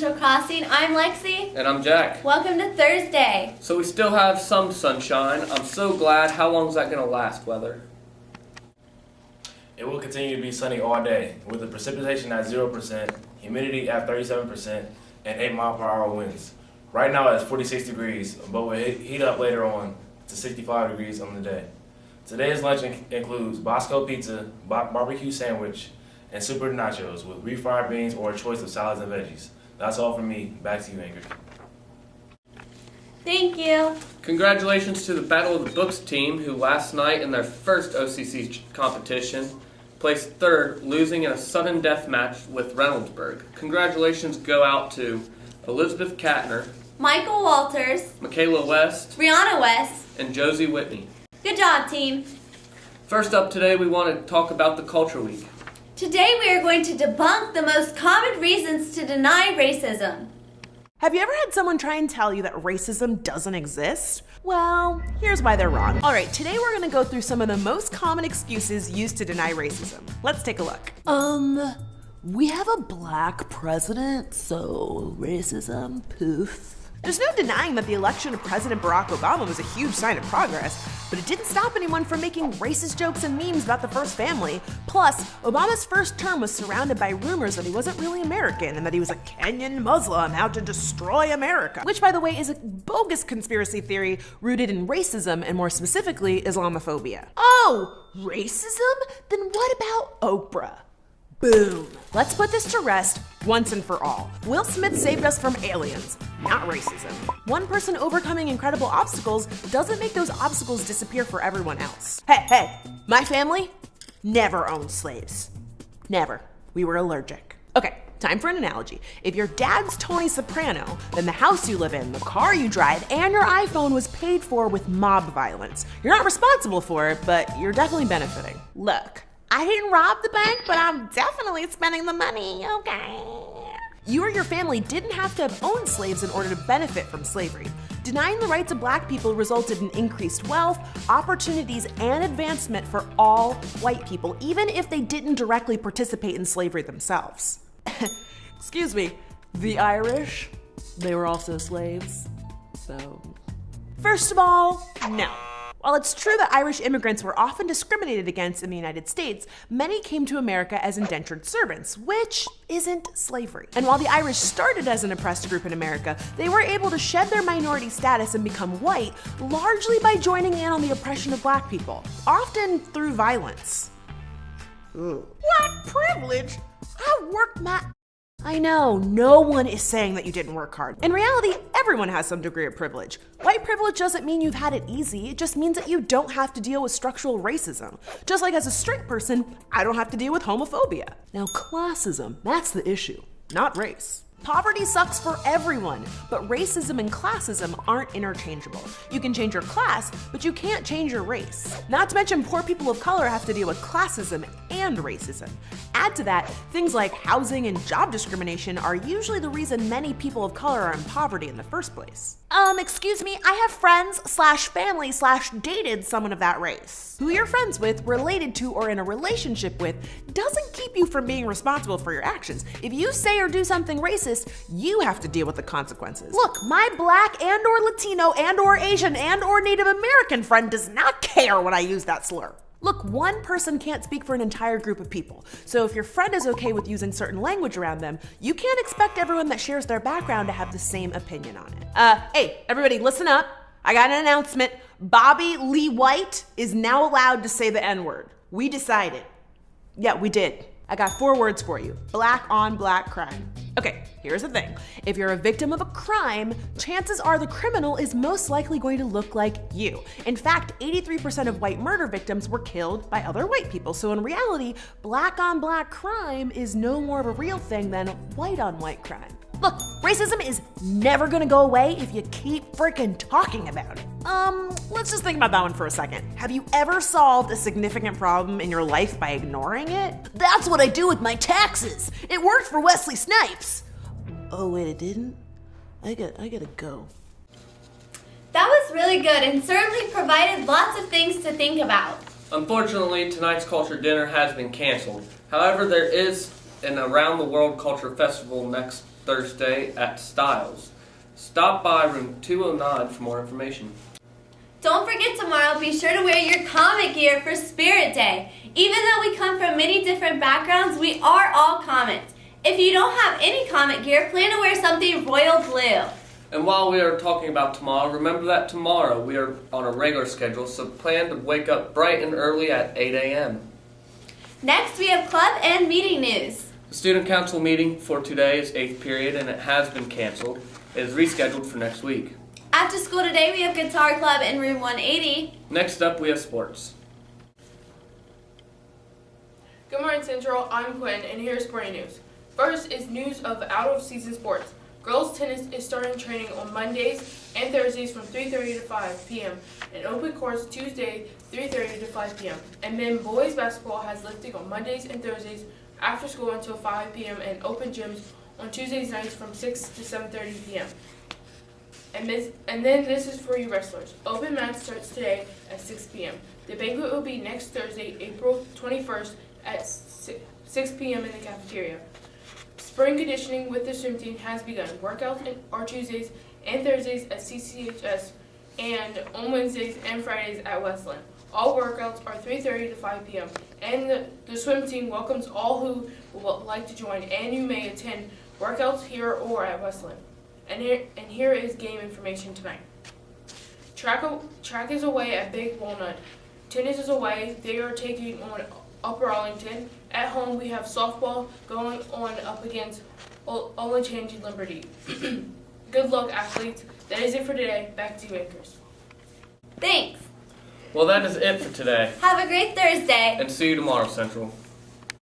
Central Crossing. I'm Lexi. And I'm Jack. Welcome to Thursday. So we still have some sunshine. I'm so glad. How long is that going to last, weather? It will continue to be sunny all day, with the precipitation at 0%, humidity at 37%, and 8-mile-per-hour winds. Right now it's 46 degrees, but will heat up later on to 65 degrees on the day. Today's lunch includes Bosco pizza, barbecue sandwich, and super nachos with refried beans or a choice of salads and veggies. That's all from me. Back to you, Ingrid. Thank you. Congratulations to the Battle of the Books team, who last night in their first OCC competition placed third, losing in a sudden death match with Reynoldsburg. Congratulations go out to Elizabeth Katner, Michael Walters, Michaela West, Brianna West, and Josie Whitney. Good job, team. First up today, we want to talk about the Culture Week. Today we are going to debunk the most common reasons to deny racism. Have you ever had someone try and tell you that racism doesn't exist? Well, here's why they're wrong. All right, today we're gonna go through some of the most common excuses used to deny racism. Let's take a look. We have a black president, so racism, poof. There's no denying that the election of President Barack Obama was a huge sign of progress, but it didn't stop anyone from making racist jokes and memes about the first family. Plus, Obama's first term was surrounded by rumors that he wasn't really American and that he was a Kenyan Muslim out to destroy America. Which, by the way, is a bogus conspiracy theory rooted in racism and more specifically, Islamophobia. Oh, racism? Then what about Oprah? Boom. Let's put this to rest once and for all. Will Smith saved us from aliens, not racism. One person overcoming incredible obstacles doesn't make those obstacles disappear for everyone else. Hey, my family never owned slaves. Never. We were allergic. Okay, time for an analogy. If your dad's Tony Soprano, then the house you live in, the car you drive, and your iPhone was paid for with mob violence. You're not responsible for it, but you're definitely benefiting. Look, I didn't rob the bank, but I'm definitely spending the money, okay? You or your family didn't have to have owned slaves in order to benefit from slavery. Denying the rights of black people resulted in increased wealth, opportunities, and advancement for all white people, even if they didn't directly participate in slavery themselves. Excuse me, the Irish, they were also slaves, so. First of all, no. While it's true that Irish immigrants were often discriminated against in the United States, many came to America as indentured servants, which isn't slavery. And while the Irish started as an oppressed group in America, they were able to shed their minority status and become white, largely by joining in on the oppression of black people, often through violence. Ooh. What privilege? I worked my... I know, no one is saying that you didn't work hard. In reality, everyone has some degree of privilege. White privilege doesn't mean you've had it easy, it just means that you don't have to deal with structural racism. Just like as a straight person, I don't have to deal with homophobia. Now classism, that's the issue, not race. Poverty sucks for everyone, but racism and classism aren't interchangeable. You can change your class, but you can't change your race. Not to mention poor people of color have to deal with classism and racism. Add to that, things like housing and job discrimination are usually the reason many people of color are in poverty in the first place. Excuse me, I have friends/family/dated someone of that race. Who you're friends with, related to, or in a relationship with doesn't keep you from being responsible for your actions. If you say or do something racist, you have to deal with the consequences. Look, my black and or Latino and or Asian and or Native American friend does not care when I use that slur. Look, one person can't speak for an entire group of people. So if your friend is okay with using certain language around them, you can't expect everyone that shares their background to have the same opinion on it. Hey, everybody listen up. I got an announcement. Bobby Lee White is now allowed to say the N-word. We decided. Yeah, we did. I got 4 words for you. Black on black crime. Okay, here's the thing. If you're a victim of a crime, chances are the criminal is most likely going to look like you. In fact, 83% of white murder victims were killed by other white people. So in reality, black on black crime is no more of a real thing than white on white crime. Look, racism is never gonna go away if you keep freaking talking about it. Let's just think about that one for a second. Have you ever solved a significant problem in your life by ignoring it? That's what I do with my taxes. It worked for Wesley Snipes. Oh wait, it didn't? I gotta go. That was really good and certainly provided lots of things to think about. Unfortunately, tonight's culture dinner has been canceled. However, there is an Around the World Culture Festival next Thursday at Styles. Stop by room 209 for more information. Don't forget tomorrow, be sure to wear your comic gear for Spirit Day. Even though we come from many different backgrounds, we are all comics. If you don't have any comic gear, plan to wear something royal blue. And while we are talking about tomorrow, remember that tomorrow we are on a regular schedule, so plan to wake up bright and early at 8 a.m. Next, we have club and meeting news. The student council meeting for today is 8th period and it has been canceled. It is rescheduled for next week. After school today, we have guitar club in room 180. Next up, we have sports. Good morning, Central. I'm Quinn, and here's sporting news. First is news of out-of-season sports. Girls tennis is starting training on Mondays and Thursdays from 3:30 to 5 p.m. and open courts Tuesday 3:30 to 5 p.m. And then boys basketball has lifting on Mondays and Thursdays after school until 5 p.m. and open gyms on Tuesdays nights from 6 to 7:30 p.m. And then this is for you wrestlers. Open mat starts today at 6 p.m. The banquet will be next Thursday, April 21st at 6 p.m. in the cafeteria. Spring conditioning with the swim team has begun. Workouts are Tuesdays and Thursdays at CCHS and on Wednesdays and Fridays at Westland. All workouts are 3:30 to 5 p.m. And the swim team welcomes all who would like to join, and you may attend workouts here or at Westland. And here is game information tonight. Track is away at Big Walnut. Tennis is away. They are taking on Upper Arlington. At home, we have softball going on up against Owen Change and Liberty. Good luck, athletes. That is it for today. Back to you, Anchors. Thanks. Well, that is it for today. Have a great Thursday. And see you tomorrow, Central.